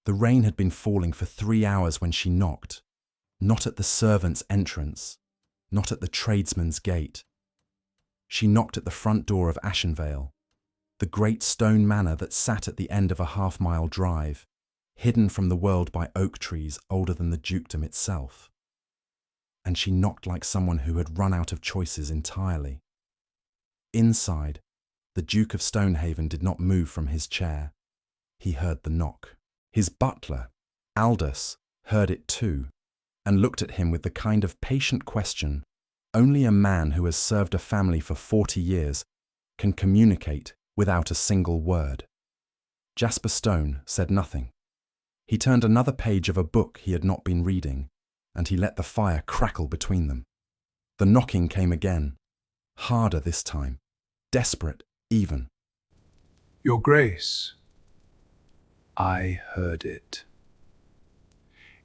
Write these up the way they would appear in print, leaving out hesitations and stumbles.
The rain had been falling for 3 hours when she knocked, not at the servant's entrance, not at the tradesman's gate. She knocked at the front door of Ashenvale, the great stone manor that sat at the end of a half-mile drive, hidden from the world by oak trees older than the dukedom itself. And she knocked like someone who had run out of choices entirely. Inside, the Duke of Stonehaven did not move from his chair. He heard the knock. His butler, Aldous, heard it too, and looked at him with the kind of patient question only a man who has served a family for 40 years can communicate without a single word. Jasper Stone said nothing. He turned another page of a book he had not been reading, and he let the fire crackle between them. The knocking came again, harder this time, desperate even. Your Grace, I heard it.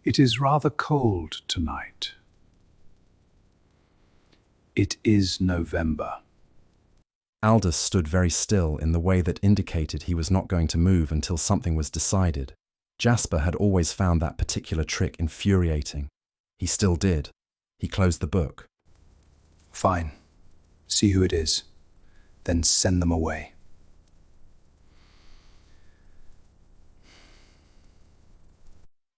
It is rather cold tonight. It is November. Aldous stood very still in the way that indicated he was not going to move until something was decided. Jasper had always found that particular trick infuriating. He still did. He closed the book. Fine. See who it is. Then send them away.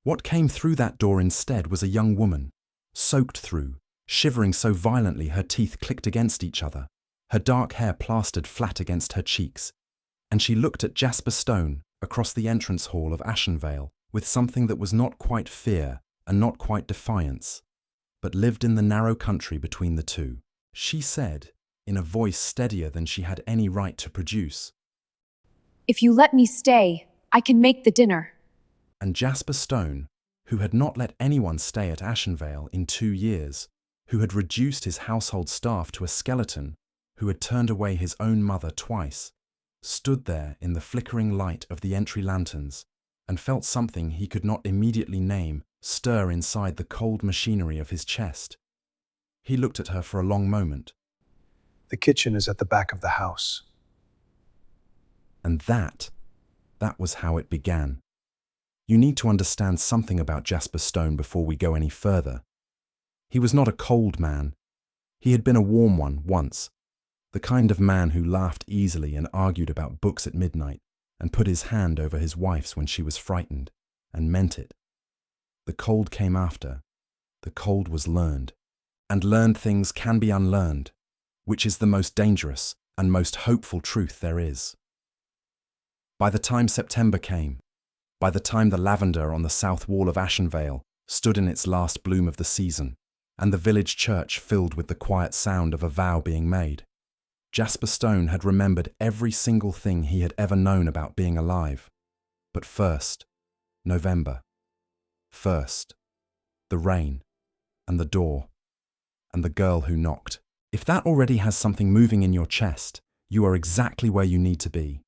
What came through that door instead was a young woman, soaked through, shivering so violently her teeth clicked against each other, her dark hair plastered flat against her cheeks, and she looked at Jasper Stone across the entrance hall of Ashenvale with something that was not quite fear and not quite defiance, but lived in the narrow country between the two. She said, in a voice steadier than she had any right to produce, "If you let me stay, I can make the dinner." And Jasper Stone, who had not let anyone stay at Ashenvale in 2 years, who had reduced his household staff to a skeleton, who had turned away his own mother twice, stood there in the flickering light of the entry lanterns and felt something he could not immediately name stir inside the cold machinery of his chest. He looked at her for a long moment. The kitchen is at the back of the house. And that was how it began. You need to understand something about Jasper Stone before we go any further. He was not a cold man. He had been a warm one once, the kind of man who laughed easily and argued about books at midnight and put his hand over his wife's when she was frightened, and meant it. The cold came after. The cold was learned. And learned things can be unlearned, which is the most dangerous and most hopeful truth there is. By the time September came, by the time the lavender on the south wall of Ashenvale stood in its last bloom of the season, and the village church filled with the quiet sound of a vow being made, Jasper Stone had remembered every single thing he had ever known about being alive. But first, November. First, the rain, and the door, and the girl who knocked. If that already has something moving in your chest, you are exactly where you need to be.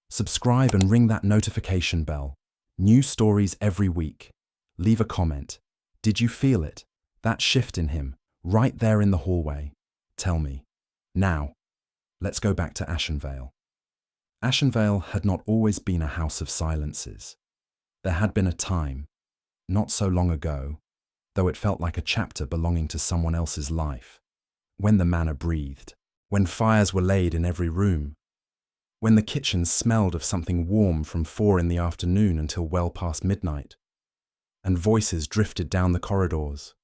Subscribe and ring that notification bell. New stories every week. Leave a comment. Did you feel it? That shift in him, right there in the hallway. Tell me. Now, let's go back to Ashenvale. Ashenvale had not always been a house of silences. There had been a time, not so long ago, though it felt like a chapter belonging to someone else's life, when the manor breathed, when fires were laid in every room, when the kitchen smelled of something warm from 4 in the afternoon until well past midnight, and voices drifted down the corridors.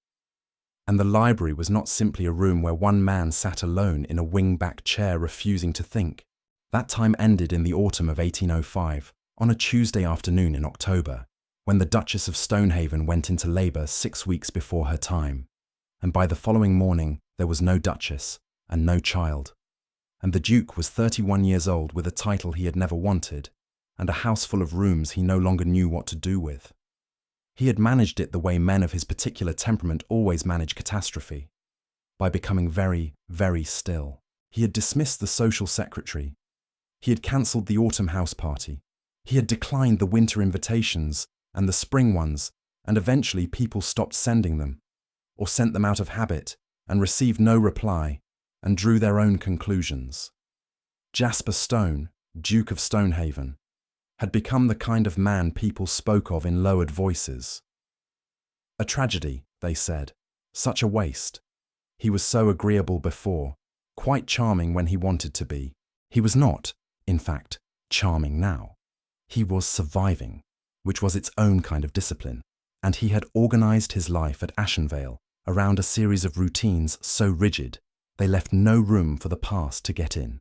And the library was not simply a room where one man sat alone in a wing-back chair refusing to think. That time ended in the autumn of 1805, on a Tuesday afternoon in October, when the Duchess of Stonehaven went into labour 6 weeks before her time, and by the following morning there was no Duchess and no child, and the Duke was 31 years old with a title he had never wanted, and a house full of rooms he no longer knew what to do with. He had managed it the way men of his particular temperament always manage catastrophe, by becoming very, very still. He had dismissed the social secretary. He had cancelled the autumn house party. He had declined the winter invitations and the spring ones, and eventually people stopped sending them, or sent them out of habit and received no reply, and drew their own conclusions. Jasper Stone, Duke of Stonehaven, had become the kind of man people spoke of in lowered voices. A tragedy, they said. Such a waste. He was so agreeable before, quite charming when he wanted to be. He was not, in fact, charming now. He was surviving, which was its own kind of discipline, and he had organised his life at Ashenvale around a series of routines so rigid they left no room for the past to get in.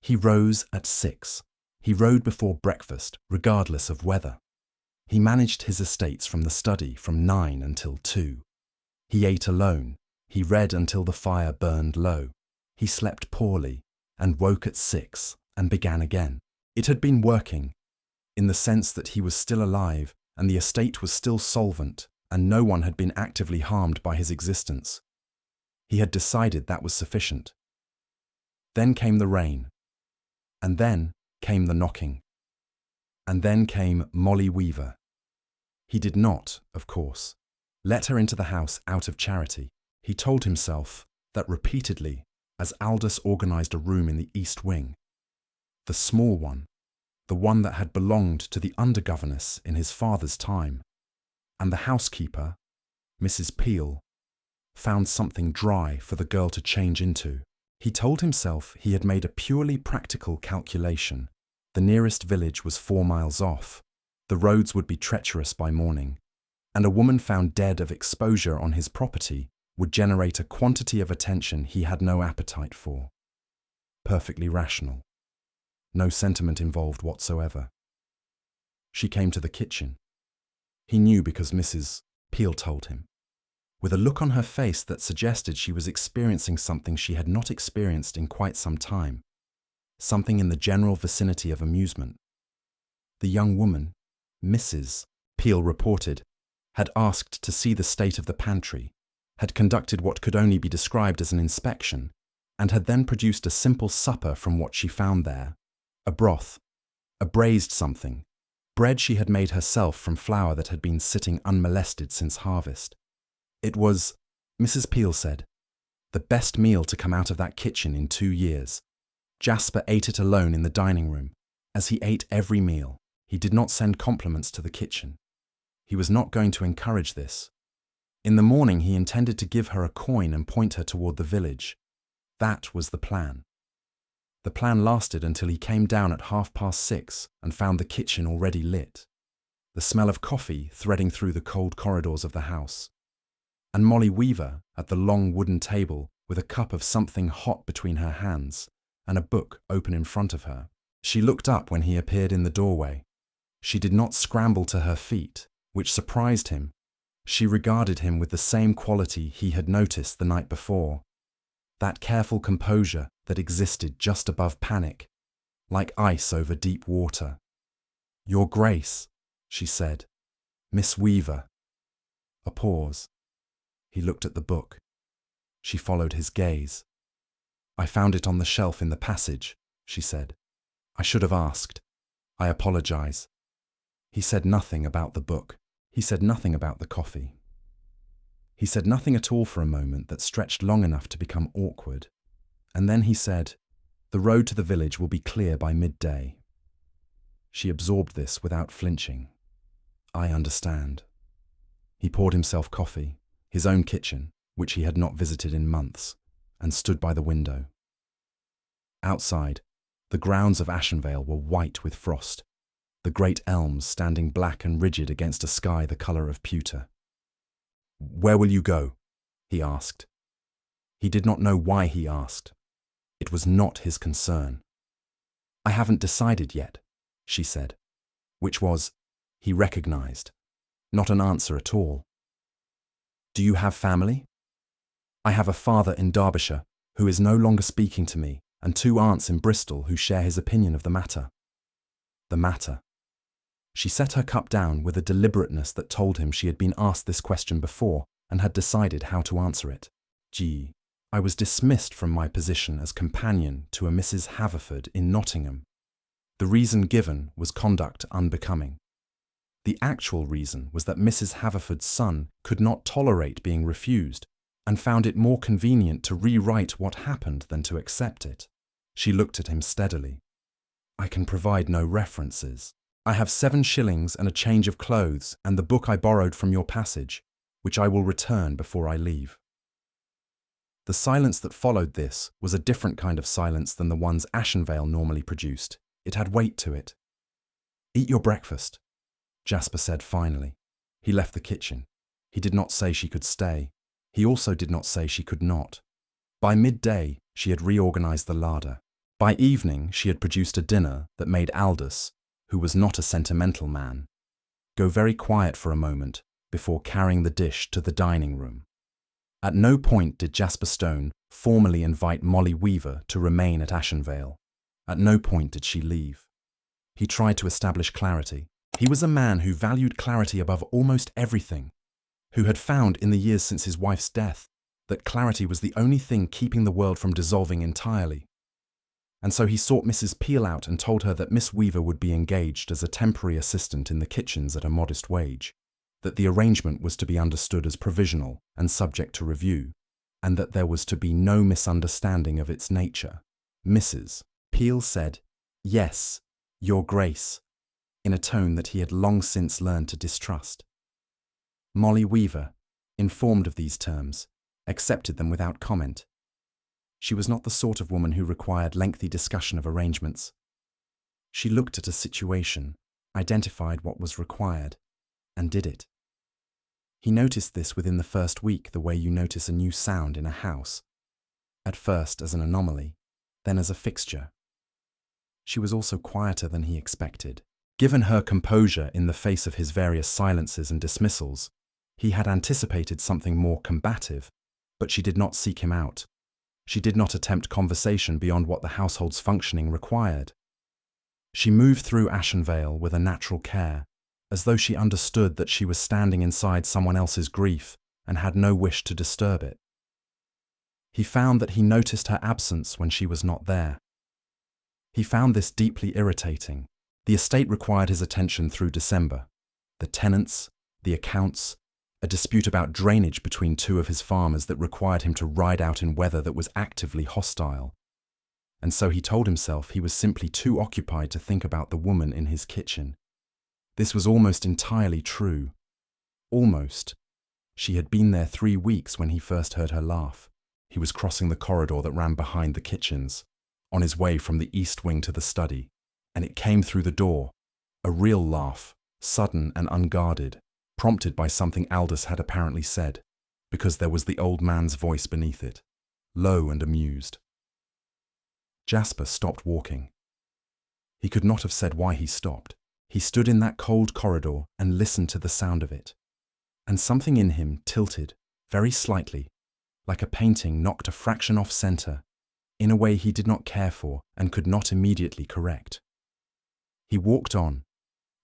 He rose at 6. He rode before breakfast, regardless of weather. He managed his estates from the study from 9 until 2. He ate alone. He read until the fire burned low. He slept poorly and woke at 6 and began again. It had been working, in the sense that he was still alive and the estate was still solvent and no one had been actively harmed by his existence. He had decided that was sufficient. Then came the rain. And then came the knocking. And then came Molly Weaver. He did not, of course, let her into the house out of charity. He told himself that repeatedly as Aldous organised a room in the east wing. The small one, the one that had belonged to the under-governess in his father's time, and the housekeeper, Mrs. Peel, found something dry for the girl to change into. He told himself he had made a purely practical calculation. The nearest village was 4 miles off. The roads would be treacherous by morning, and a woman found dead of exposure on his property would generate a quantity of attention he had no appetite for. Perfectly rational. No sentiment involved whatsoever. She came to the kitchen. He knew because Mrs. Peel told him, with a look on her face that suggested she was experiencing something she had not experienced in quite some time, something in the general vicinity of amusement. The young woman, Mrs. Peel reported, had asked to see the state of the pantry, had conducted what could only be described as an inspection, and had then produced a simple supper from what she found there: a broth, a braised something, bread she had made herself from flour that had been sitting unmolested since harvest. It was, Mrs. Peel said, the best meal to come out of that kitchen in 2 years. Jasper ate it alone in the dining room. As he ate every meal, he did not send compliments to the kitchen. He was not going to encourage this. In the morning he intended to give her a coin and point her toward the village. That was the plan. The plan lasted until he came down at 6:30 and found the kitchen already lit, the smell of coffee threading through the cold corridors of the house, and Molly Weaver at the long wooden table with a cup of something hot between her hands and a book open in front of her. She looked up when he appeared in the doorway. She did not scramble to her feet, which surprised him. She regarded him with the same quality he had noticed the night before, that careful composure that existed just above panic, like ice over deep water. "Your Grace," she said. "Miss Weaver." A pause. He looked at the book. She followed his gaze. "I found it on the shelf in the passage," she said. "I should have asked. I apologize." He said nothing about the book. He said nothing about the coffee. He said nothing at all for a moment that stretched long enough to become awkward. And then he said, "The road to the village will be clear by midday." She absorbed this without flinching. "I understand." He poured himself coffee, his own kitchen, which he had not visited in months, and stood by the window. Outside, the grounds of Ashenvale were white with frost, the great elms standing black and rigid against a sky the colour of pewter. "Where will you go?" he asked. He did not know why he asked. It was not his concern. "I haven't decided yet," she said, which was, he recognised, not an answer at all. "Do you have family?" "I have a father in Derbyshire who is no longer speaking to me, and 2 aunts in Bristol who share his opinion of the matter." The matter. She set her cup down with a deliberateness that told him she had been asked this question before and had decided how to answer it. "Gee, I was dismissed from my position as companion to a Mrs. Haverford in Nottingham. The reason given was conduct unbecoming. The actual reason was that Mrs. Haverford's son could not tolerate being refused and found it more convenient to rewrite what happened than to accept it." She looked at him steadily. "I can provide no references." I have 7 shillings and a change of clothes and the book I borrowed from your passage, which I will return before I leave." The silence that followed this was a different kind of silence than the ones Ashenvale normally produced. It had weight to it. "Eat your breakfast," Jasper said finally. He left the kitchen. He did not say she could stay. He also did not say she could not. By midday, she had reorganized the larder. By evening, she had produced a dinner that made Aldous, who was not a sentimental man, go very quiet for a moment before carrying the dish to the dining room. At no point did Jasper Stone formally invite Molly Weaver to remain at Ashenvale. At no point did she leave. He tried to establish clarity. He was a man who valued clarity above almost everything, who had found in the years since his wife's death that clarity was the only thing keeping the world from dissolving entirely. And so he sought Mrs. Peel out and told her that Miss Weaver would be engaged as a temporary assistant in the kitchens at a modest wage, that the arrangement was to be understood as provisional and subject to review, and that there was to be no misunderstanding of its nature. Mrs. Peel said, "Yes, Your Grace," in a tone that he had long since learned to distrust. Molly Weaver, informed of these terms, accepted them without comment. She was not the sort of woman who required lengthy discussion of arrangements. She looked at a situation, identified what was required, and did it. He noticed this within the first week the way you notice a new sound in a house, at first as an anomaly, then as a fixture. She was also quieter than he expected. Given her composure in the face of his various silences and dismissals, he had anticipated something more combative, but she did not seek him out. She did not attempt conversation beyond what the household's functioning required. She moved through Ashenvale with a natural care, as though she understood that she was standing inside someone else's grief and had no wish to disturb it. He found that he noticed her absence when she was not there. He found this deeply irritating. The estate required his attention through December. The tenants, the accounts, a dispute about drainage between 2 of his farmers that required him to ride out in weather that was actively hostile. And so he told himself he was simply too occupied to think about the woman in his kitchen. This was almost entirely true. Almost. She had been there 3 weeks when he first heard her laugh. He was crossing the corridor that ran behind the kitchens, on his way from the east wing to the study, and it came through the door, a real laugh, sudden and unguarded, prompted by something Aldous had apparently said, because there was the old man's voice beneath it, low and amused. Jasper stopped walking. He could not have said why he stopped. He stood in that cold corridor and listened to the sound of it, and something in him tilted, very slightly, like a painting knocked a fraction off center, in a way he did not care for and could not immediately correct. He walked on.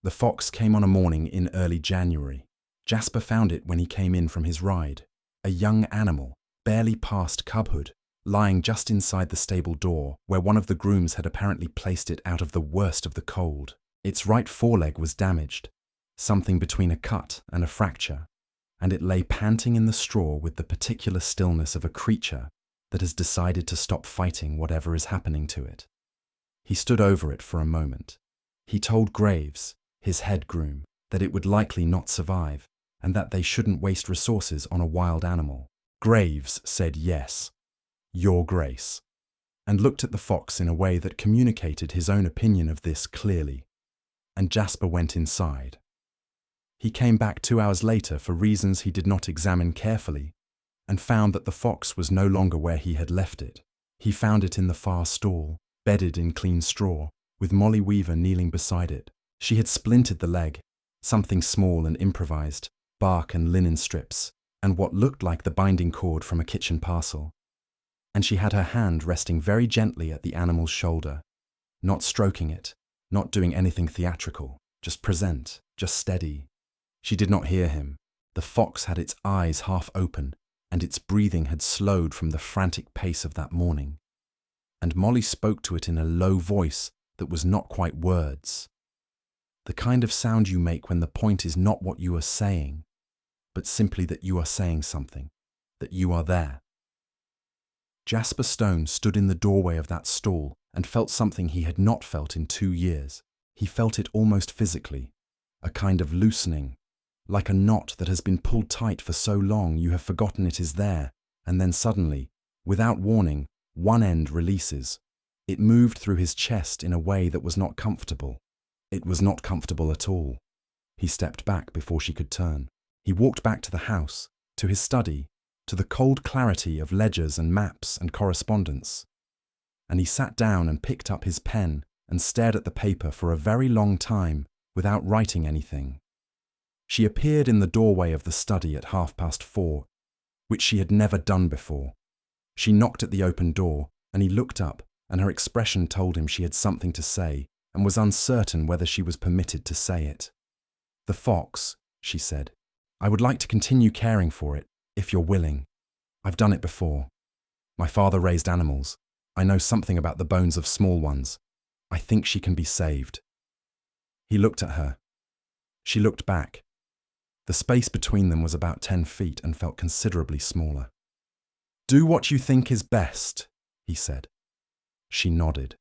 The fox came on a morning in early January. Jasper found it when he came in from his ride, a young animal, barely past cubhood, lying just inside the stable door where one of the grooms had apparently placed it out of the worst of the cold. Its right foreleg was damaged, something between a cut and a fracture, and it lay panting in the straw with the particular stillness of a creature that has decided to stop fighting whatever is happening to it. He stood over it for a moment. He told Graves, his head groom, that it would likely not survive, and that they shouldn't waste resources on a wild animal. Graves said yes, Your Grace, and looked at the fox in a way that communicated his own opinion of this clearly, and Jasper went inside. He came back 2 hours later for reasons he did not examine carefully, and found that the fox was no longer where he had left it. He found it in the far stall, bedded in clean straw, with Molly Weaver kneeling beside it. She had splintered the leg, something small and improvised, bark and linen strips, and what looked like the binding cord from a kitchen parcel. And she had her hand resting very gently at the animal's shoulder, not stroking it, not doing anything theatrical, just present, just steady. She did not hear him. The fox had its eyes half open, and its breathing had slowed from the frantic pace of that morning. And Molly spoke to it in a low voice that was not quite words. The kind of sound you make when the point is not what you are saying, but simply that you are saying something, that you are there. Jasper Stone stood in the doorway of that stall and felt something he had not felt in 2 years. He felt it almost physically, a kind of loosening, like a knot that has been pulled tight for so long you have forgotten it is there, and then suddenly, without warning, one end releases. It moved through his chest in a way that was not comfortable. It was not comfortable at all. He stepped back before she could turn. He walked back to the house, to his study, to the cold clarity of ledgers and maps and correspondence. And he sat down and picked up his pen and stared at the paper for a very long time without writing anything. She appeared in the doorway of the study at 4:30, which she had never done before. She knocked at the open door, and he looked up, and her expression told him she had something to say and was uncertain whether she was permitted to say it. "The fox," she said. "I would like to continue caring for it, if you're willing. I've done it before. My father raised animals. I know something about the bones of small ones. I think she can be saved." He looked at her. She looked back. The space between them was about 10 feet and felt considerably smaller. "Do what you think is best," he said. She nodded.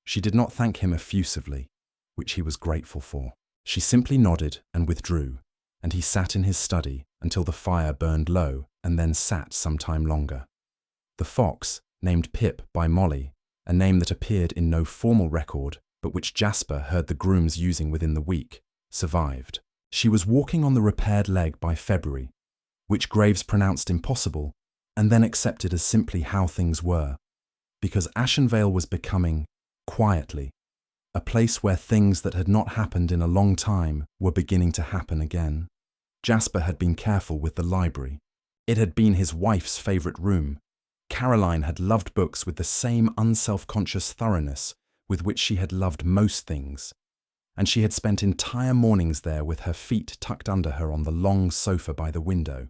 She did not thank him effusively, which he was grateful for. She simply nodded and withdrew, and he sat in his study until the fire burned low and then sat some time longer. The fox, named Pip by Molly, a name that appeared in no formal record but which Jasper heard the grooms using within the week, survived. She was walking on the repaired leg by February, which Graves pronounced impossible and then accepted as simply how things were, because Ashenvale was becoming, quietly, a place where things that had not happened in a long time were beginning to happen again. Jasper had been careful with the library. It had been his wife's favourite room. Caroline had loved books with the same unself-conscious thoroughness with which she had loved most things, and she had spent entire mornings there with her feet tucked under her on the long sofa by the window,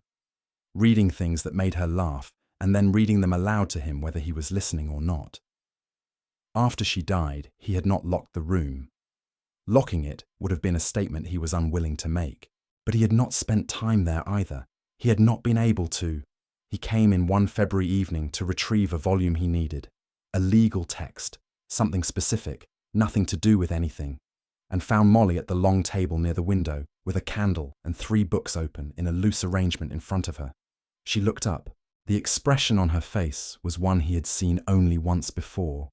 reading things that made her laugh and then reading them aloud to him whether he was listening or not. After she died, he had not locked the room. Locking it would have been a statement he was unwilling to make, but he had not spent time there either. He had not been able to. He came in one February evening to retrieve a volume he needed, a legal text, something specific, nothing to do with anything, and found Molly at the long table near the window with a candle and 3 books open in a loose arrangement in front of her. She looked up. The expression on her face was one he had seen only once before,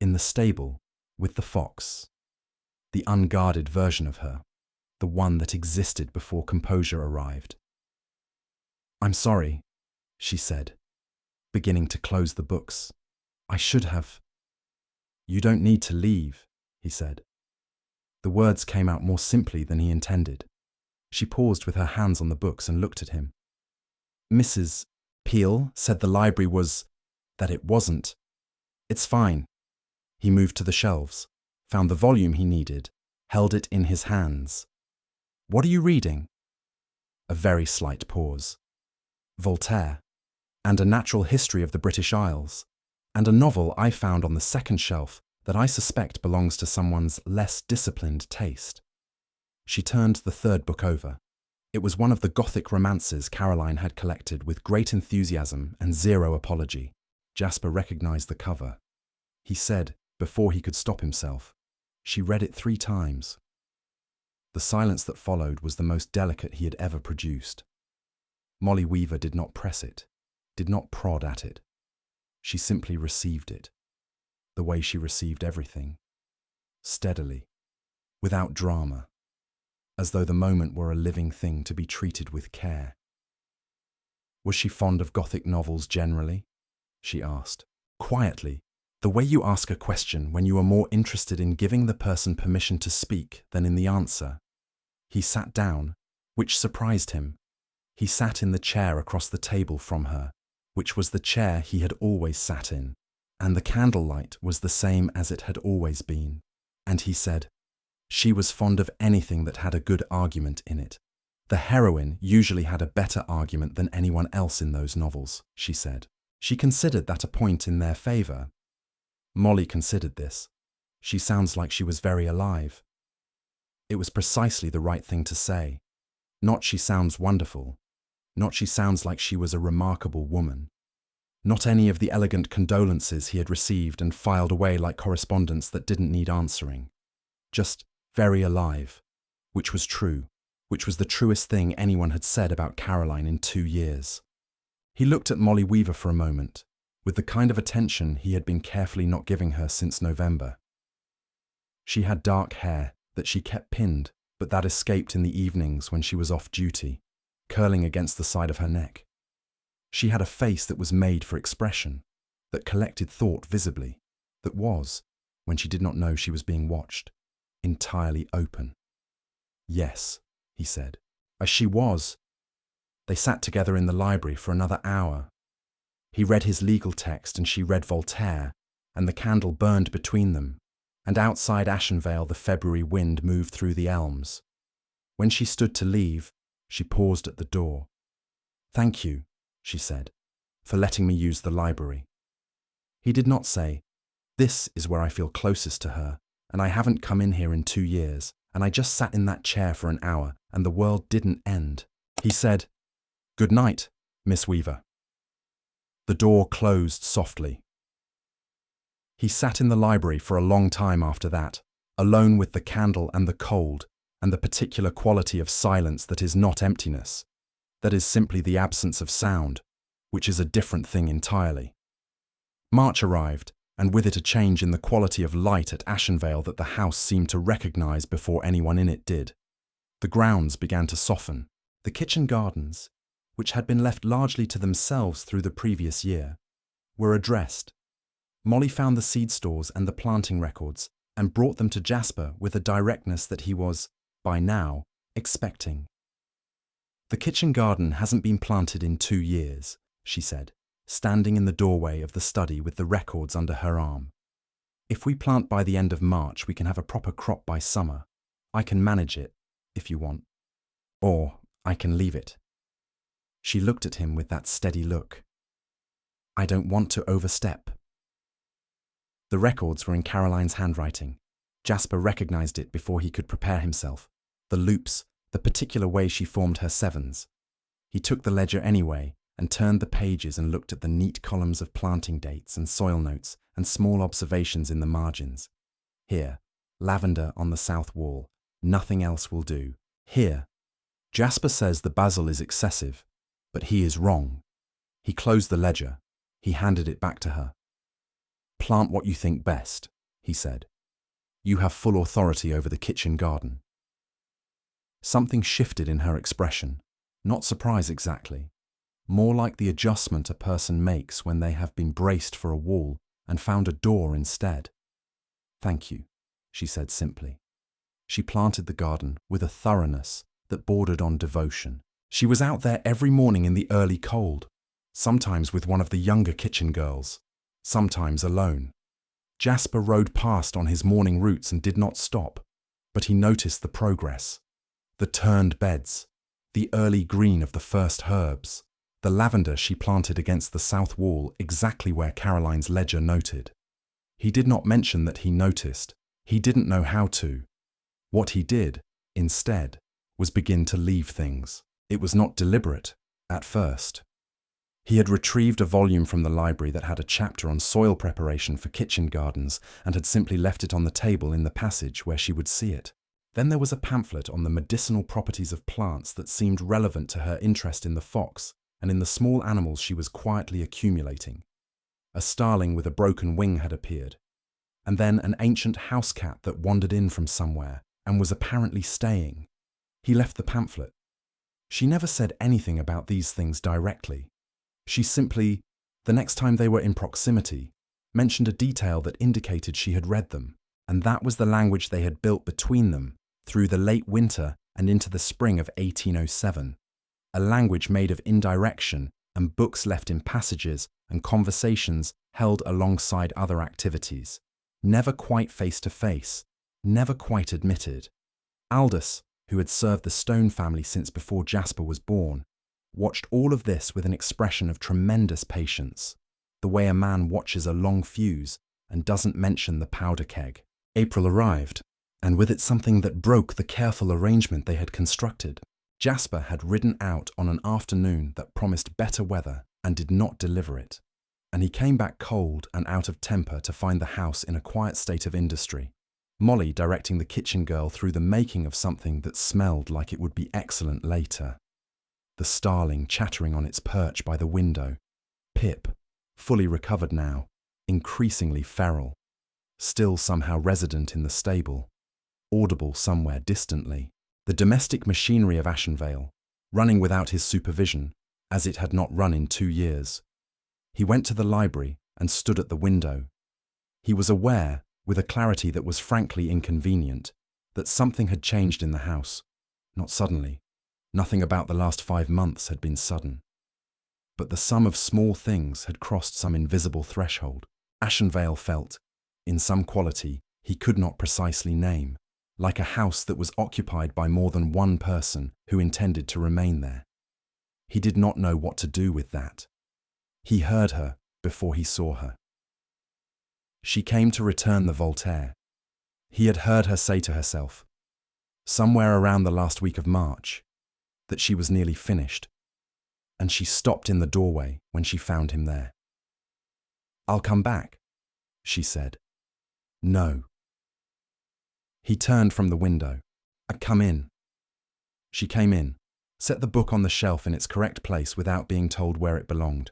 in the stable with the fox, the unguarded version of her, the one that existed before composure arrived. "I'm sorry," she said, beginning to close the books. "I should have." "You don't need to leave," he said. The words came out more simply than he intended. She paused with her hands on the books and looked at him. "Mrs. Peel said the library was... that it wasn't. It's fine." He moved to the shelves, found the volume he needed, held it in his hands. "What are you reading?" A very slight pause. "Voltaire, and A Natural History of the British Isles, and a novel I found on the second shelf that I suspect belongs to someone's less disciplined taste." She turned the 3rd book over. It was one of the Gothic romances Caroline had collected with great enthusiasm and zero apology. Jasper recognized the cover. He said, before he could stop himself, "She read it 3 times. The silence that followed was the most delicate he had ever produced. Molly Weaver did not press it, did not prod at it. She simply received it, the way she received everything, steadily, without drama, as though the moment were a living thing to be treated with care. Was she fond of Gothic novels generally? She asked, quietly, the way you ask a question when you are more interested in giving the person permission to speak than in the answer. He sat down, which surprised him. He sat in the chair across the table from her, which was the chair he had always sat in, and the candlelight was the same as it had always been. And he said, she was fond of anything that had a good argument in it. The heroine usually had a better argument than anyone else in those novels, she said. She considered that a point in their favour. Molly considered this. She sounds like she was very alive. It was precisely the right thing to say. Not she sounds wonderful. Not she sounds like she was a remarkable woman. Not any of the elegant condolences he had received and filed away like correspondence that didn't need answering. Just, very alive, which was true, which was the truest thing anyone had said about Caroline in 2 years. He looked at Molly Weaver for a moment, with the kind of attention he had been carefully not giving her since November. She had dark hair that she kept pinned, but that escaped in the evenings when she was off duty, curling against the side of her neck. She had a face that was made for expression, that collected thought visibly, that was, when she did not know she was being watched, entirely open. Yes, he said, as she was. They sat together in the library for another hour. He read his legal text and she read Voltaire, and the candle burned between them, and outside Ashenvale the February wind moved through the elms. When she stood to leave, she paused at the door. "Thank you," she said, "for letting me use the library." He did not say, "This is where I feel closest to her, and I haven't come in here in 2 years, and I just sat in that chair for an hour, and the world didn't end." He said, "Good night, Miss Weaver." The door closed softly. He sat in the library for a long time after that, alone with the candle and the cold, and the particular quality of silence that is not emptiness, that is simply the absence of sound, which is a different thing entirely. March arrived, and with it a change in the quality of light at Ashenvale that the house seemed to recognize before anyone in it did. The grounds began to soften. The kitchen gardens, which had been left largely to themselves through the previous year, were addressed. Molly found the seed stores and the planting records and brought them to Jasper with a directness that he was, by now, expecting. "The kitchen garden hasn't been planted in 2 years," she said, standing in the doorway of the study with the records under her arm. "If we plant by the end of March, we can have a proper crop by summer. I can manage it, if you want. Or I can leave it." She looked at him with that steady look. "I don't want to overstep." The records were in Caroline's handwriting. Jasper recognized it before he could prepare himself. The loops, the particular way she formed her sevens. He took the ledger anyway and turned the pages and looked at the neat columns of planting dates and soil notes and small observations in the margins. Here, lavender on the south wall. Nothing else will do. Here, Jasper says the basil is excessive, but he is wrong. He closed the ledger. He handed it back to her. "Plant what you think best," he said. "You have full authority over the kitchen garden." Something shifted in her expression, not surprise exactly, more like the adjustment a person makes when they have been braced for a wall and found a door instead. "Thank you," she said simply. She planted the garden with a thoroughness that bordered on devotion. She was out there every morning in the early cold, sometimes with one of the younger kitchen girls, sometimes alone. Jasper rode past on his morning routes and did not stop, but he noticed the progress. The turned beds, the early green of the first herbs, the lavender she planted against the south wall exactly where Caroline's ledger noted. He did not mention that he noticed. He didn't know how to. What he did, instead, was begin to leave things. It was not deliberate, at first. He had retrieved a volume from the library that had a chapter on soil preparation for kitchen gardens and had simply left it on the table in the passage where she would see it. Then there was a pamphlet on the medicinal properties of plants that seemed relevant to her interest in the fox and in the small animals she was quietly accumulating. A starling with a broken wing had appeared, and then an ancient house cat that wandered in from somewhere and was apparently staying. He left the pamphlet. She never said anything about these things directly. She simply, the next time they were in proximity, mentioned a detail that indicated she had read them, and that was the language they had built between them through the late winter and into the spring of 1807, a language made of indirection and books left in passages and conversations held alongside other activities, never quite face-to-face, never quite admitted. Aldous, who had served the Stone family since before Jasper was born, watched all of this with an expression of tremendous patience, the way a man watches a long fuse and doesn't mention the powder keg. April arrived, and with it something that broke the careful arrangement they had constructed. Jasper had ridden out on an afternoon that promised better weather and did not deliver it, and he came back cold and out of temper to find the house in a quiet state of industry. Molly directing the kitchen girl through the making of something that smelled like it would be excellent later. The starling chattering on its perch by the window. Pip, fully recovered now, increasingly feral, still somehow resident in the stable, audible somewhere distantly. The domestic machinery of Ashenvale, running without his supervision, as it had not run in 2 years. He went to the library and stood at the window. He was aware, with a clarity that was frankly inconvenient, that something had changed in the house. Not suddenly. Nothing about the last 5 months had been sudden. But the sum of small things had crossed some invisible threshold. Ashenvale felt, in some quality he could not precisely name, like a house that was occupied by more than one person who intended to remain there. He did not know what to do with that. He heard her before he saw her. She came to return the Voltaire. He had heard her say to herself, somewhere around the last week of March, that she was nearly finished, and she stopped in the doorway when she found him there. "I'll come back," she said. "No." He turned from the window. "Come in." She came in, set the book on the shelf in its correct place without being told where it belonged.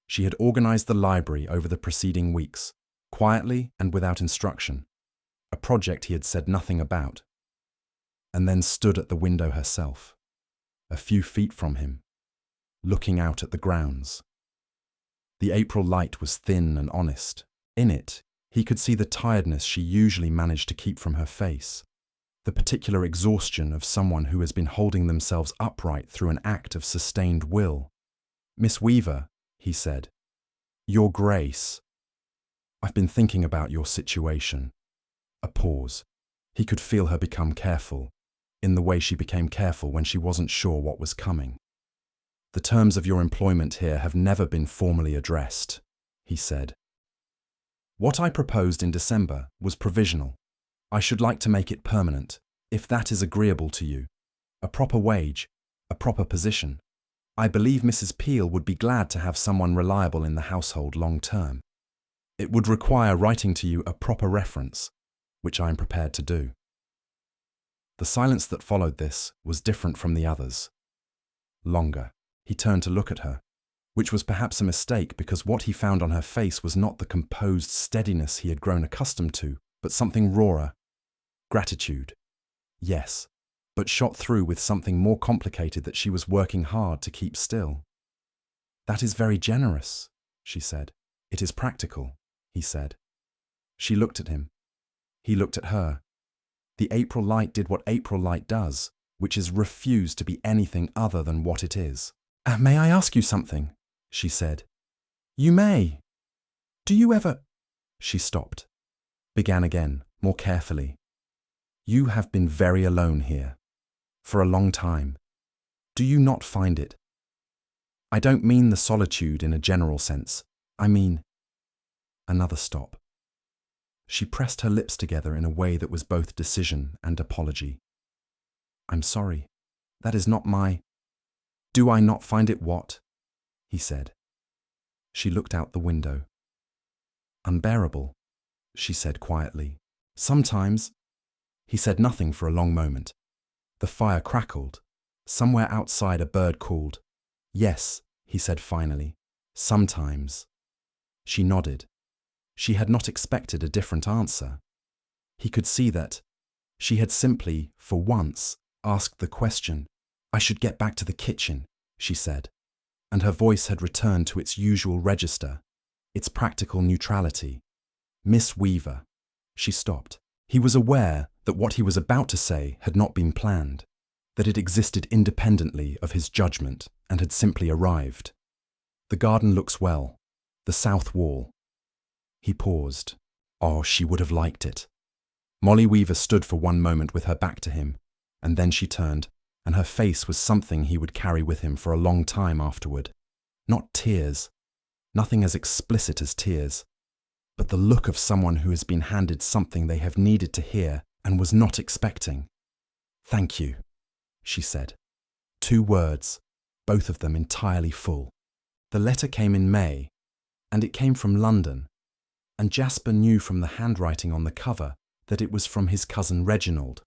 She had organized the library over the preceding weeks, quietly and without instruction, a project he had said nothing about, and then stood at the window herself, a few feet from him, looking out at the grounds. The April light was thin and honest. In it, he could see the tiredness she usually managed to keep from her face, the particular exhaustion of someone who has been holding themselves upright through an act of sustained will. "Miss Weaver," he said, "Your Grace, I've been thinking about your situation." A pause. He could feel her become careful, in the way she became careful when she wasn't sure what was coming. "The terms of your employment here have never been formally addressed," he said. "What I proposed in December was provisional. I should like to make it permanent, if that is agreeable to you. A proper wage, a proper position. I believe Mrs. Peel would be glad to have someone reliable in the household long term. It would require writing to you a proper reference, which I am prepared to do." The silence that followed this was different from the others. Longer. He turned to look at her, which was perhaps a mistake because what he found on her face was not the composed steadiness he had grown accustomed to, but something rawer. Gratitude. Yes, but shot through with something more complicated that she was working hard to keep still. "That is very generous," she said. "It is practical," he said. She looked at him. He looked at her. The April light did what April light does, which is refuse to be anything other than what it is. "May I ask you something?" she said. "You may. Do you ever—" She stopped. Began again, more carefully. "You have been very alone here. For a long time. Do you not find it? I don't mean the solitude in a general sense. I mean—" Another stop. She pressed her lips together in a way that was both decision and apology. "I'm sorry. That is not my—" "Do I not find it what?" he said. She looked out the window. "Unbearable," she said quietly. "Sometimes—" He said nothing for a long moment. The fire crackled. Somewhere outside a bird called. "Yes," he said finally. "Sometimes." She nodded. She had not expected a different answer. He could see that. She had simply, for once, asked the question. "I should get back to the kitchen," she said, and her voice had returned to its usual register, its practical neutrality. "Miss Weaver." She stopped. He was aware that what he was about to say had not been planned, that it existed independently of his judgment and had simply arrived. "The garden looks well. The south wall." He paused. Oh, she would have liked it. Molly Weaver stood for one moment with her back to him, and then she turned, and her face was something he would carry with him for a long time afterward. Not tears, nothing as explicit as tears, but the look of someone who has been handed something they have needed to hear and was not expecting. "Thank you," she said. 2 words, both of them entirely full. The letter came in May, and it came from London, and Jasper knew from the handwriting on the cover that it was from his cousin Reginald,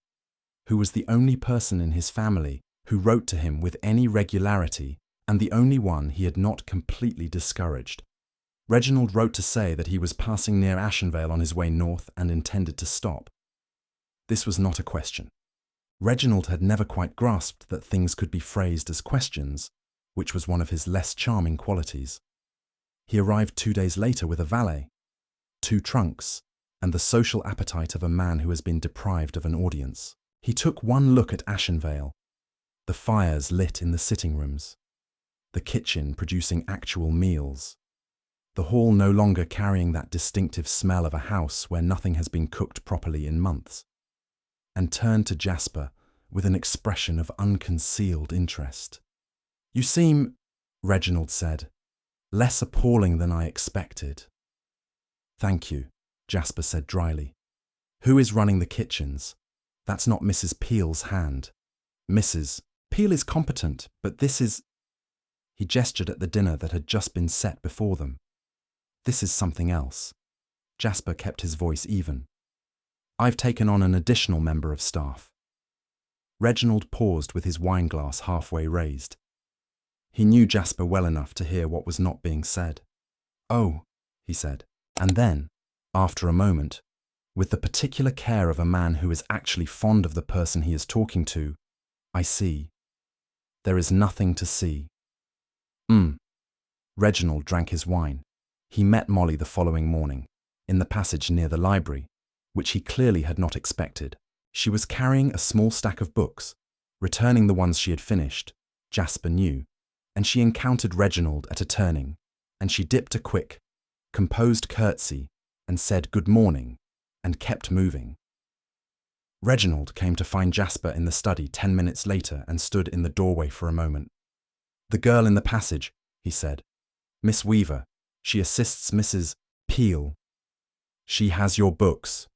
who was the only person in his family who wrote to him with any regularity and the only one he had not completely discouraged. Reginald wrote to say that he was passing near Ashenvale on his way north and intended to stop. This was not a question. Reginald had never quite grasped that things could be phrased as questions, which was one of his less charming qualities. He arrived 2 days later with a valet, 2 trunks, and the social appetite of a man who has been deprived of an audience. He took one look at Ashenvale, the fires lit in the sitting rooms, the kitchen producing actual meals, the hall no longer carrying that distinctive smell of a house where nothing has been cooked properly in months, and turned to Jasper with an expression of unconcealed interest. "You seem," Reginald said, "less appalling than I expected." "Thank you," Jasper said dryly. "Who is running the kitchens? That's not Mrs. Peel's hand. Mrs. Peel is competent, but this is—" He gestured at the dinner that had just been set before them. "This is something else." Jasper kept his voice even. "I've taken on an additional member of staff." Reginald paused with his wineglass halfway raised. He knew Jasper well enough to hear what was not being said. "Oh," he said, and then, after a moment, with the particular care of a man who is actually fond of the person he is talking to, "I see. There is nothing to see." Reginald drank his wine. He met Molly the following morning, in the passage near the library, which he clearly had not expected. She was carrying a small stack of books, returning the ones she had finished, Jasper knew, and she encountered Reginald at a turning, and she dipped a quick, composed curtsy and said good morning, and kept moving. Reginald came to find Jasper in the study 10 minutes later and stood in the doorway for a moment. "The girl in the passage," he said. "Miss Weaver. She assists Mrs. Peel. She has your books.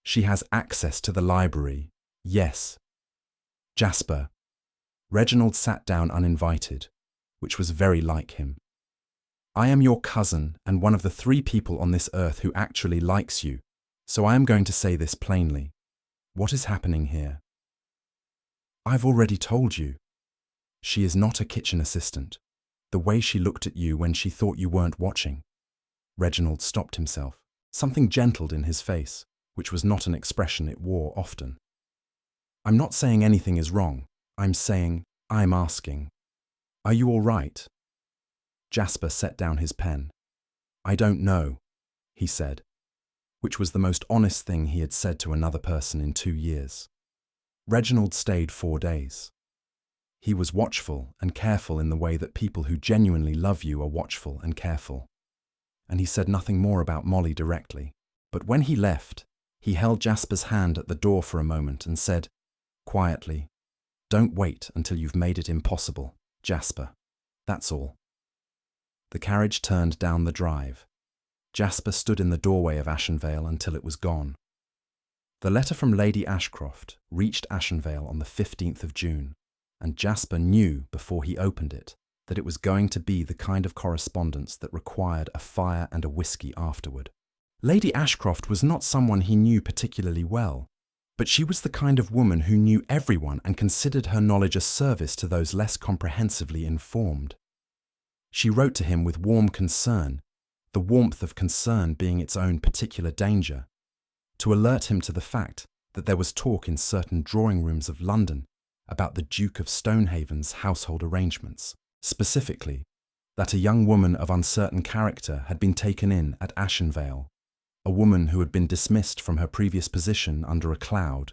She has access to the library. Yes." "Jasper." Reginald sat down uninvited, which was very like him. "I am your cousin and one of the 3 people on this earth who actually likes you, so I am going to say this plainly. What is happening here?" "I've already told you. She is not a kitchen assistant. The way she looked at you when she thought you weren't watching." Reginald stopped himself. Something gentled in his face, which was not an expression it wore often. "I'm not saying anything is wrong. I'm asking. Are you all right?" Jasper set down his pen. "I don't know," he said, which was the most honest thing he had said to another person in 2 years. Reginald stayed 4 days. He was watchful and careful in the way that people who genuinely love you are watchful and careful. And he said nothing more about Molly directly. But when he left, he held Jasper's hand at the door for a moment and said, quietly, "Don't wait until you've made it impossible, Jasper. That's all." The carriage turned down the drive. Jasper stood in the doorway of Ashenvale until it was gone. The letter from Lady Ashcroft reached Ashenvale on the 15th of June, and Jasper knew before he opened it that it was going to be the kind of correspondence that required a fire and a whiskey afterward. Lady Ashcroft was not someone he knew particularly well, but she was the kind of woman who knew everyone and considered her knowledge a service to those less comprehensively informed. She wrote to him with warm concern, the warmth of concern being its own particular danger, to alert him to the fact that there was talk in certain drawing rooms of London about the Duke of Stonehaven's household arrangements, specifically, that a young woman of uncertain character had been taken in at Ashenvale, a woman who had been dismissed from her previous position under a cloud,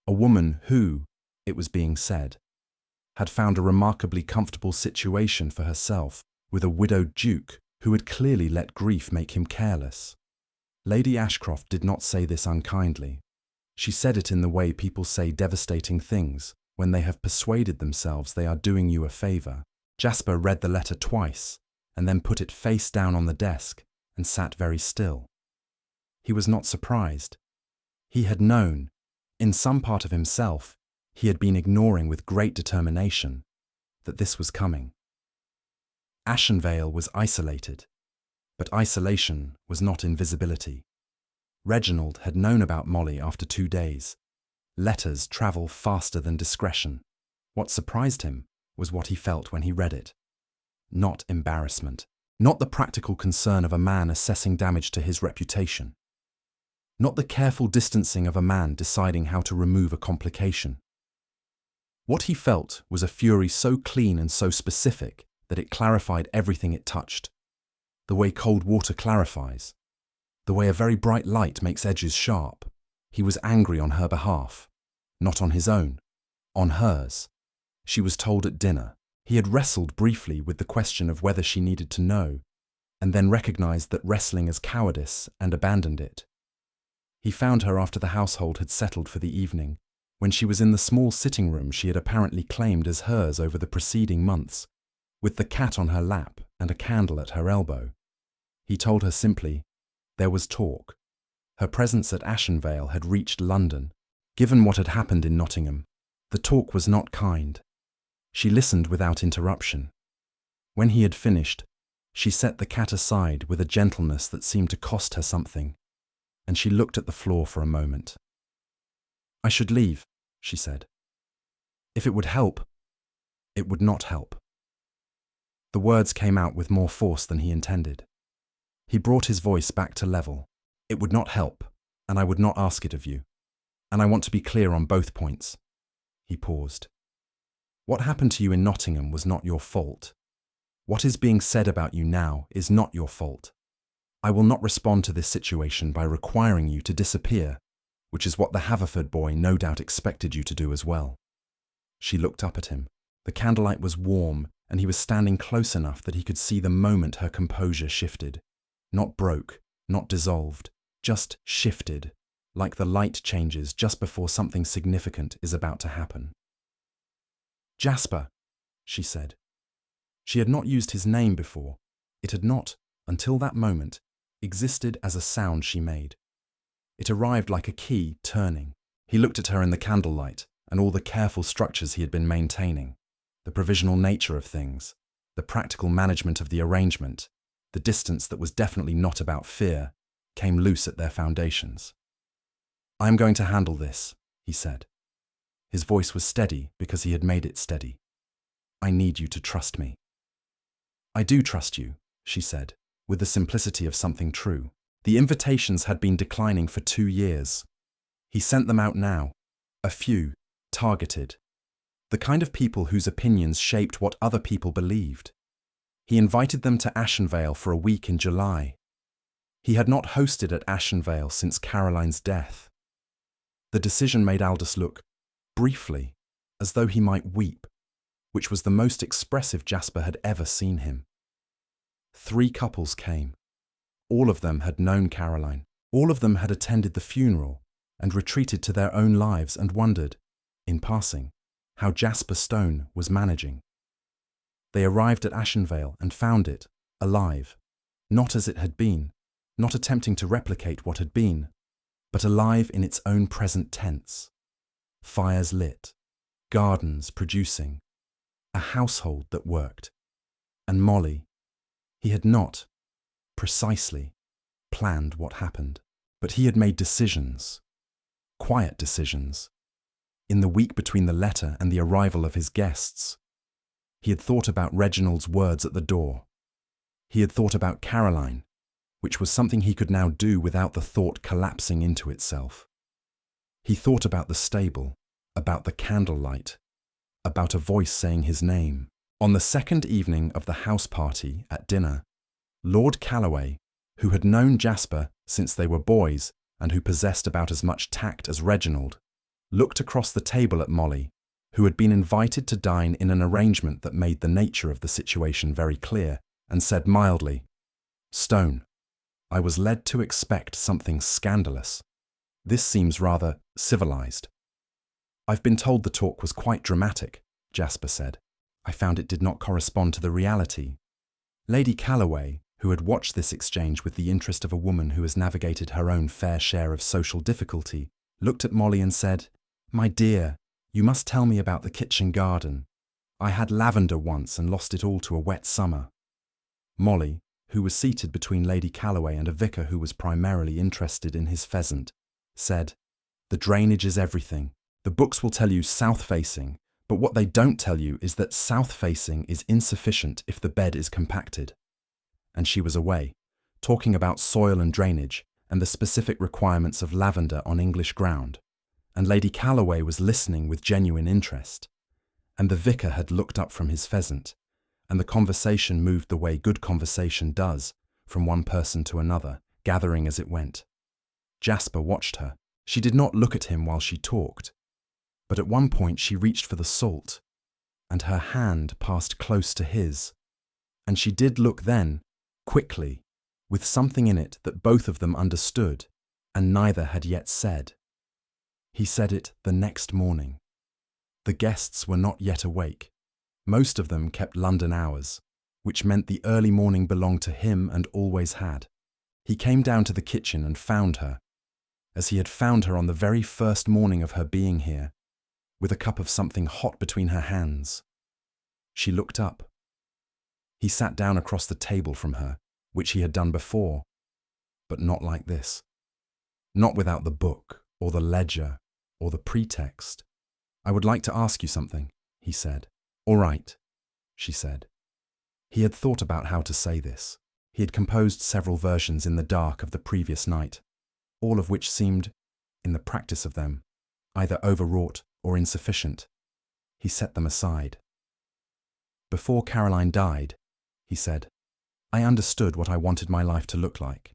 a woman who, it was being said, had found a remarkably comfortable situation for herself with a widowed duke who had clearly let grief make him careless. Lady Ashcroft did not say this unkindly. She said it in the way people say devastating things when they have persuaded themselves they are doing you a favour. Jasper read the letter twice and then put it face down on the desk and sat very still. He was not surprised. He had known, in some part of himself, he had been ignoring with great determination, that this was coming. Ashenvale was isolated, but isolation was not invisibility. Reginald had known about Molly after 2 days. Letters travel faster than discretion. What surprised him was what he felt when he read it. Not embarrassment. Not the practical concern of a man assessing damage to his reputation. Not the careful distancing of a man deciding how to remove a complication. What he felt was a fury so clean and so specific that it clarified everything it touched. The way cold water clarifies. The way a very bright light makes edges sharp. He was angry on her behalf. Not on his own. On hers. She was told at dinner. He had wrestled briefly with the question of whether she needed to know, and then recognized that wrestling as cowardice and abandoned it. He found her after the household had settled for the evening, when she was in the small sitting room she had apparently claimed as hers over the preceding months, with the cat on her lap and a candle at her elbow. He told her simply, there was talk. Her presence at Ashenvale had reached London. Given what had happened in Nottingham, the talk was not kind. She listened without interruption. When he had finished, she set the cat aside with a gentleness that seemed to cost her something, and she looked at the floor for a moment. I should leave, she said. If it would help, it would not help. The words came out with more force than he intended. He brought his voice back to level. It would not help, and I would not ask it of you. And I want to be clear on both points. He paused. What happened to you in Nottingham was not your fault. What is being said about you now is not your fault. I will not respond to this situation by requiring you to disappear, which is what the Haverford boy no doubt expected you to do as well. She looked up at him. The candlelight was warm, and he was standing close enough that he could see the moment her composure shifted. Not broke, not dissolved, just shifted, like the light changes just before something significant is about to happen. Jasper, she said. She had not used his name before. It had not, until that moment, existed as a sound she made. It arrived like a key turning. He looked at her in the candlelight and all the careful structures he had been maintaining, the provisional nature of things, the practical management of the arrangement, the distance that was definitely not about fear, came loose at their foundations. I am going to handle this, he said. His voice was steady because he had made it steady. I need you to trust me. I do trust you, she said, with the simplicity of something true. The invitations had been declining for 2 years. He sent them out now, a few, targeted. The kind of people whose opinions shaped what other people believed. He invited them to Ashenvale for a week in July. He had not hosted at Ashenvale since Caroline's death. The decision made Aldous look, briefly, as though he might weep, which was the most expressive Jasper had ever seen him. 3 couples came. All of them had known Caroline. All of them had attended the funeral and retreated to their own lives and wondered, in passing, how Jasper Stone was managing. They arrived at Ashenvale and found it, alive, not as it had been, not attempting to replicate what had been, but alive in its own present tense. Fires lit, gardens producing, a household that worked. And Molly, he had not, precisely, planned what happened, but he had made decisions, quiet decisions. In the week between the letter and the arrival of his guests, he had thought about Reginald's words at the door. He had thought about Caroline, which was something he could now do without the thought collapsing into itself. He thought about the stable, about the candlelight, about a voice saying his name. On the second evening of the house party at dinner, Lord Calloway, who had known Jasper since they were boys and who possessed about as much tact as Reginald, looked across the table at Molly, who had been invited to dine in an arrangement that made the nature of the situation very clear, and said mildly, "Stone, I was led to expect something scandalous. This seems rather civilized." "I've been told the talk was quite dramatic," Jasper said. "I found it did not correspond to the reality." Lady Calloway, who had watched this exchange with the interest of a woman who has navigated her own fair share of social difficulty, looked at Molly and said, "My dear, you must tell me about the kitchen garden. I had lavender once and lost it all to a wet summer." Molly, who was seated between Lady Calloway and a vicar who was primarily interested in his pheasant, said, "The drainage is everything. The books will tell you south-facing, but what they don't tell you is that south-facing is insufficient if the bed is compacted." And she was away, talking about soil and drainage and the specific requirements of lavender on English ground. And Lady Calloway was listening with genuine interest. And the vicar had looked up from his pheasant, and the conversation moved the way good conversation does, from one person to another, gathering as it went. Jasper watched her. She did not look at him while she talked, but at one point she reached for the salt, and her hand passed close to his. And she did look then, quickly, with something in it that both of them understood, and neither had yet said. He said it the next morning. The guests were not yet awake. Most of them kept London hours, which meant the early morning belonged to him and always had. He came down to the kitchen and found her, as he had found her on the very first morning of her being here, with a cup of something hot between her hands. She looked up. He sat down across the table from her, which he had done before, but not like this. Not without the book, or the ledger, or the pretext. "I would like to ask you something," he said. "All right," she said. He had thought about how to say this. He had composed several versions in the dark of the previous night, all of which seemed, in the practice of them, either overwrought or insufficient. He set them aside. "Before Caroline died," he said, "I understood what I wanted my life to look like.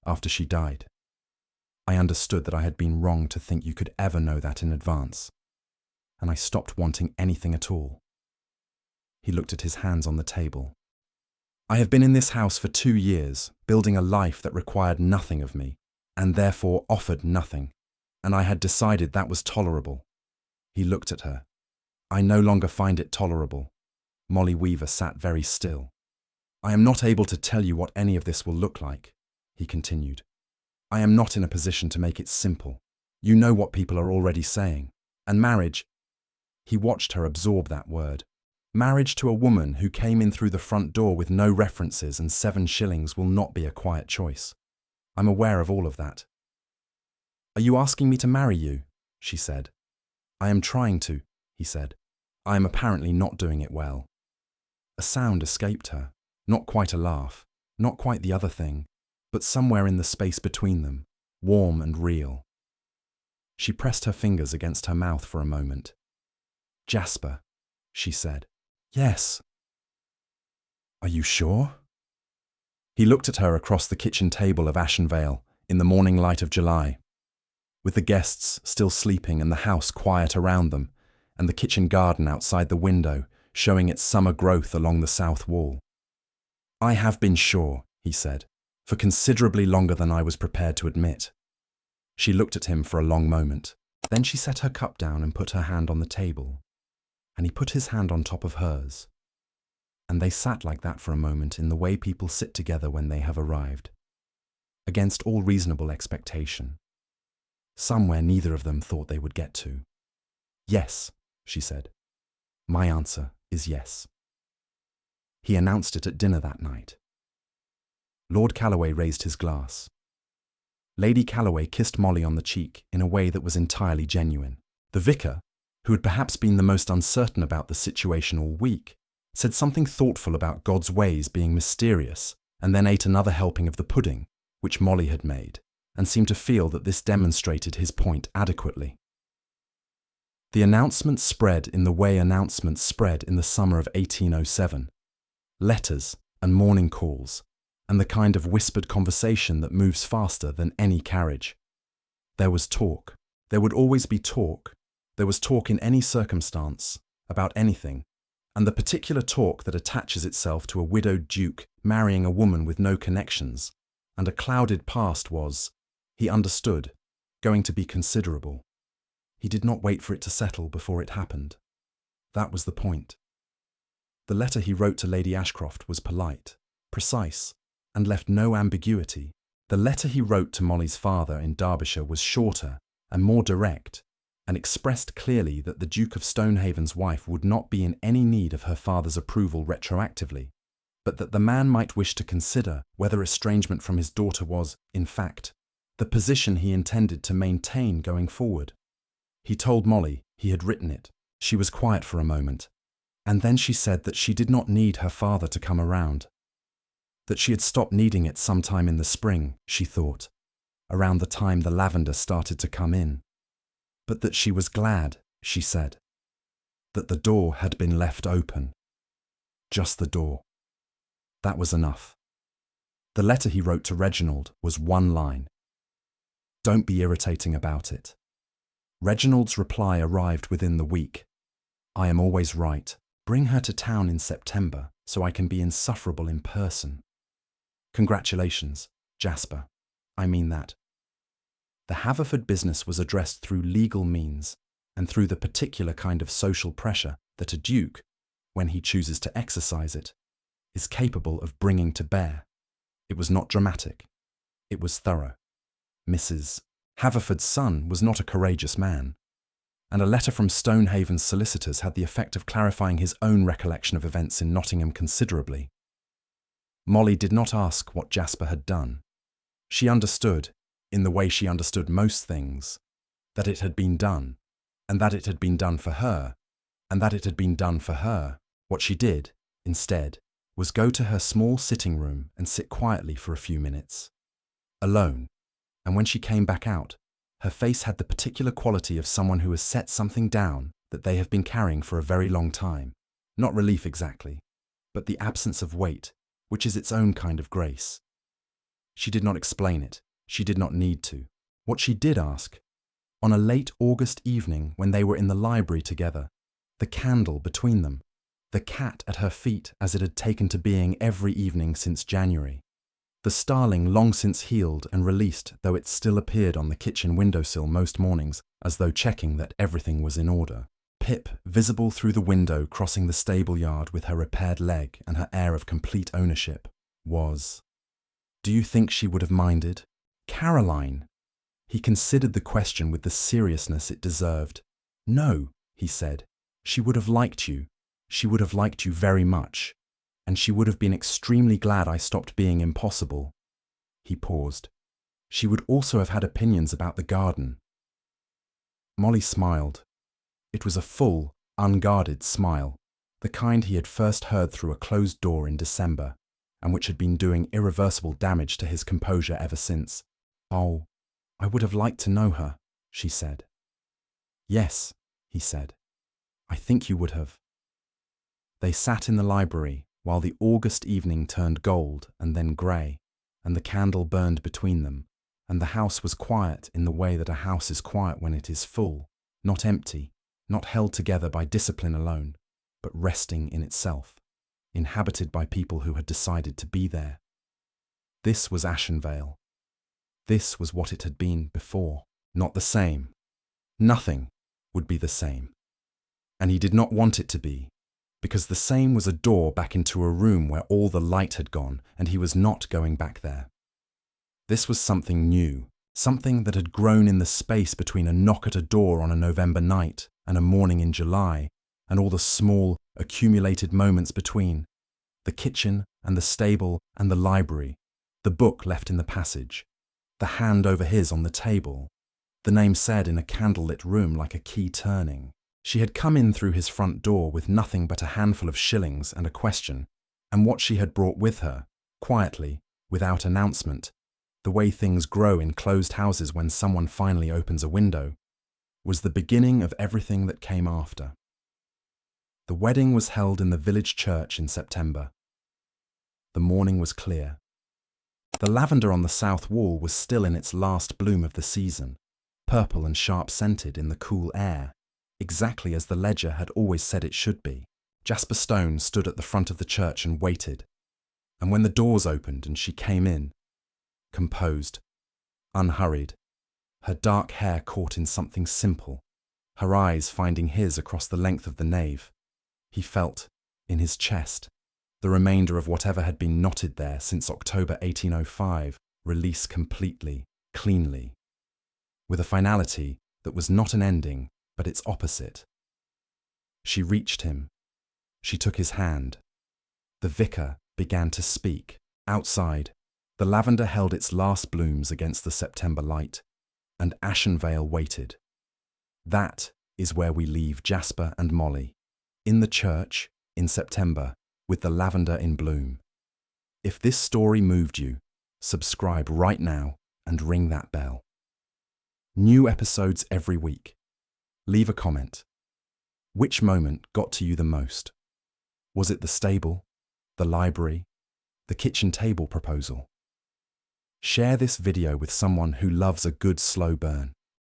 After she died, I understood that I had been wrong to think you could ever know that in advance, and I stopped wanting anything at all." He looked at his hands on the table. "I have been in this house for 2 years, building a life that required nothing of me, and therefore offered nothing, and I had decided that was tolerable." He looked at her. "I no longer find it tolerable." Molly Weaver sat very still. "I am not able to tell you what any of this will look like," he continued. "I am not in a position to make it simple. You know what people are already saying. And marriage," he watched her absorb that word, "marriage to a woman who came in through the front door with no references and 7 shillings will not be a quiet choice. I'm aware of all of that." "Are you asking me to marry you?" she said. "I am trying to," he said. "I am apparently not doing it well." A sound escaped her, not quite a laugh, not quite the other thing, but somewhere in the space between them, warm and real. She pressed her fingers against her mouth for a moment. "Jasper," she said. "Yes." "Are you sure?" He looked at her across the kitchen table of Ashenvale in the morning light of July, with the guests still sleeping and the house quiet around them, and the kitchen garden outside the window showing its summer growth along the south wall. "I have been sure," he said, "for considerably longer than I was prepared to admit." She looked at him for a long moment. Then she set her cup down and put her hand on the table, and he put his hand on top of hers. And they sat like that for a moment in the way people sit together when they have arrived, against all reasonable expectation. Somewhere neither of them thought they would get to. "Yes," she said. "My answer is yes." He announced it at dinner that night. Lord Calloway raised his glass. Lady Calloway kissed Molly on the cheek in a way that was entirely genuine. The vicar, who had perhaps been the most uncertain about the situation all week, said something thoughtful about God's ways being mysterious, and then ate another helping of the pudding, which Molly had made, and seemed to feel that this demonstrated his point adequately. The announcement spread in the way announcements spread in the summer of 1807. Letters and morning calls, and the kind of whispered conversation that moves faster than any carriage. There was talk. There would always be talk. There was talk in any circumstance, about anything, and the particular talk that attaches itself to a widowed duke marrying a woman with no connections, and a clouded past was, he understood, going to be considerable. He did not wait for it to settle before it happened. That was the point. The letter he wrote to Lady Ashcroft was polite, precise, and left no ambiguity. The letter he wrote to Molly's father in Derbyshire was shorter and more direct, and expressed clearly that the Duke of Stonehaven's wife would not be in any need of her father's approval retroactively, but that the man might wish to consider whether estrangement from his daughter was, in fact, the position he intended to maintain going forward. He told Molly he had written it. She was quiet for a moment, and then she said that she did not need her father to come around. That she had stopped needing it sometime in the spring, she thought, around the time the lavender started to come in. But that she was glad, she said, that the door had been left open. Just the door. That was enough. The letter he wrote to Reginald was one line. Don't be irritating about it. Reginald's reply arrived within the week. I am always right. Bring her to town in September so I can be insufferable in person. Congratulations, Jasper. I mean that. The Haverford business was addressed through legal means and through the particular kind of social pressure that a duke, when he chooses to exercise it, is capable of bringing to bear. It was not dramatic. It was thorough. Mrs. Haverford's son was not a courageous man, and a letter from Stonehaven's solicitors had the effect of clarifying his own recollection of events in Nottingham considerably. Molly did not ask what Jasper had done. She understood, in the way she understood most things, that it had been done, and that it had been done for her, and that it had been done for her. What she did, instead, was go to her small sitting room and sit quietly for a few minutes, alone, and when she came back out, her face had the particular quality of someone who has set something down that they have been carrying for a very long time. Not relief exactly, but the absence of weight, which is its own kind of grace. She did not explain it. She did not need to. What she did ask, on a late August evening when they were in the library together, the candle between them, the cat at her feet as it had taken to being every evening since January, the starling long since healed and released though it still appeared on the kitchen windowsill most mornings as though checking that everything was in order, Pip visible through the window crossing the stable yard with her repaired leg and her air of complete ownership, was. Do you think she would have minded? Caroline! He considered the question with the seriousness it deserved. No, he said. She would have liked you. She would have liked you very much. And she would have been extremely glad I stopped being impossible. He paused. She would also have had opinions about the garden. Molly smiled. It was a full, unguarded smile, the kind he had first heard through a closed door in December, and which had been doing irreversible damage to his composure ever since. Oh, I would have liked to know her, she said. Yes, he said. I think you would have. They sat in the library while the August evening turned gold and then grey, and the candle burned between them, and the house was quiet in the way that a house is quiet when it is full, not empty, not held together by discipline alone, but resting in itself, inhabited by people who had decided to be there. This was Ashenvale. This was what it had been before. Not the same. Nothing would be the same. And he did not want it to be, because the same was a door back into a room where all the light had gone, and he was not going back there. This was something new, something that had grown in the space between a knock at a door on a November night and a morning in July, and all the small, accumulated moments between, the kitchen and the stable and the library, the book left in the passage, the hand over his on the table, the name said in a candlelit room like a key turning. She had come in through his front door with nothing but a handful of shillings and a question, and what she had brought with her, quietly, without announcement, the way things grow in closed houses when someone finally opens a window, was the beginning of everything that came after. The wedding was held in the village church in September. The morning was clear. The lavender on the south wall was still in its last bloom of the season, purple and sharp-scented in the cool air, exactly as the ledger had always said it should be. Jasper Stone stood at the front of the church and waited, and when the doors opened and she came in, composed, unhurried, her dark hair caught in something simple, her eyes finding his across the length of the nave, he felt, in his chest, the remainder of whatever had been knotted there since October 1805 release completely, cleanly, with a finality that was not an ending, but its opposite. She reached him. She took his hand. The vicar began to speak. Outside, the lavender held its last blooms against the September light, and Ashenvale waited. That is where we leave Jasper and Molly, in the church, in September, with the lavender in bloom. If this story moved you, subscribe right now and ring that bell. New episodes every week. Leave a comment. Which moment got to you the most? Was it the stable, the library, the kitchen table proposal? Share this video with someone who loves a good slow burn.